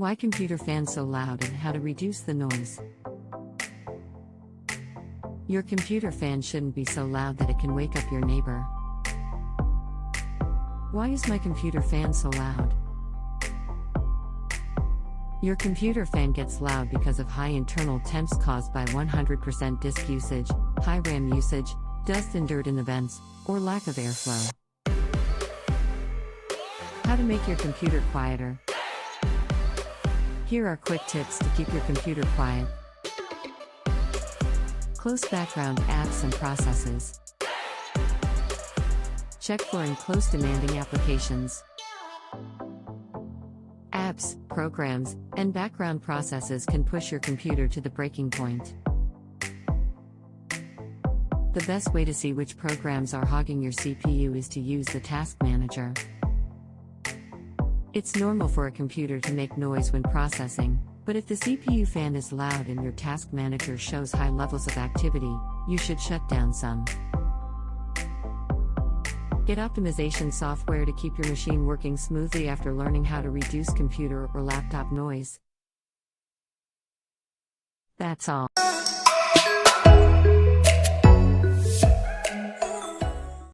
Why computer fans so loud and how to reduce the noise. Your computer fan shouldn't be so loud that it can wake up your neighbor. Why is my computer fan so loud? Your computer fan gets loud because of high internal temps caused by 100% disk usage, high RAM usage, dust and dirt in the vents, or lack of airflow. How to make your computer quieter. Here are quick tips to keep your computer quiet. Close background apps and processes. Check for enclose demanding applications. Apps, programs, and background processes can push your computer to the breaking point. The best way to see which programs are hogging your CPU is to use the Task Manager. It's normal for a computer to make noise when processing, but if the CPU fan is loud and your Task Manager shows high levels of activity, you should shut down some. Get optimization software to keep your machine working smoothly after learning how to reduce computer or laptop noise. That's all.